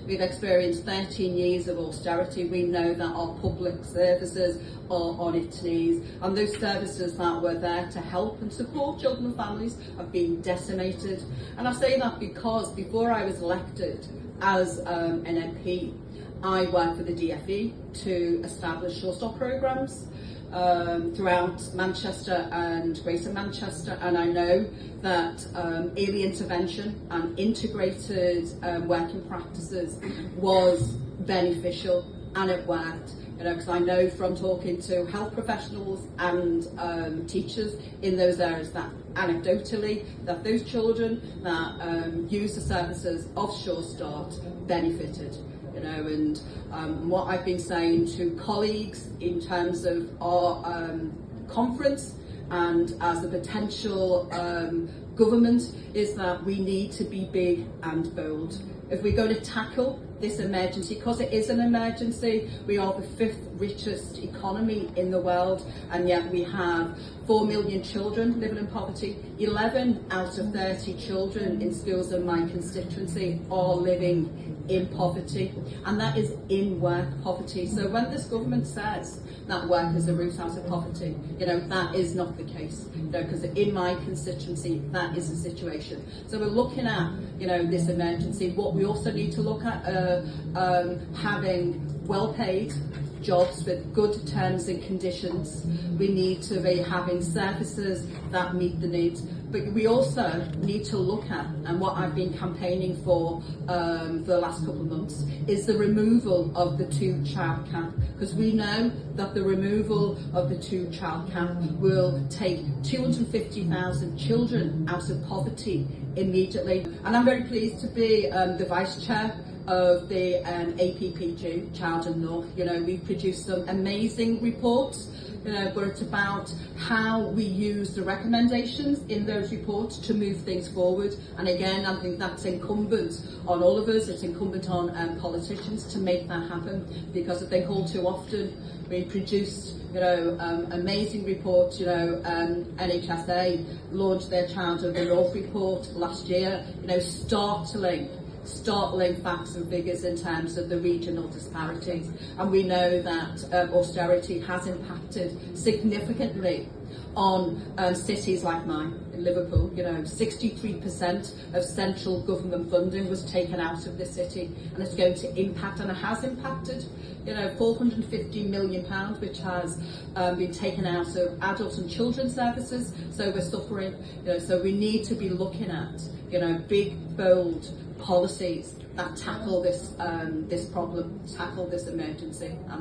We've experienced 13 years of austerity. We know that our public services are on its knees, and those services that were there to help and support children and families have been decimated. And I say that because before I was elected as an MP, I worked for the DfE to establish short stop programmes throughout Manchester and Greater Manchester, and I know that early intervention and integrated working practices was beneficial, and it worked. Because I know from talking to health professionals and teachers in those areas that anecdotally that those children that use the services of Sure Start benefited. And what I've been saying to colleagues in terms of our conference and as a potential government is that we need to be big and bold. If we're going to tackle this emergency, because it is an emergency, we are the 5th richest economy in the world, and yet we have 4 million children living in poverty. 11 out of 30 children in schools in my constituency are living in poverty, and that is in work poverty. So when this government says that work is a route out of poverty, that is not the case, because in my constituency that is the situation. So we're looking at this emergency. What we also need to look at having well-paid jobs with good terms and conditions. We need to be having services that meet the needs, but we also need to look at, and what I've been campaigning for the last couple of months, is the removal of the 2-child cap, because we know that the removal of the 2-child cap will take 250,000 children out of poverty immediately. And I'm very pleased to be the Vice Chair of the APPG, Child and North. We've produced some amazing reports, but it's about how we use the recommendations in those reports to move things forward. And again, I think that's incumbent on all of us. It's incumbent on politicians to make that happen, because I think all too often we produced amazing reports. NHSA launched their Child of the North report last year, startling facts and figures in terms of the regional disparities, and we know that austerity has impacted significantly on cities like mine in Liverpool. 63% of central government funding was taken out of this city, and it's going to impact, and it has impacted, £450 million, which has been taken out of adult and children's services. So we're suffering. So we need to be looking at big, bold policies that tackle this problem, tackle this emergency.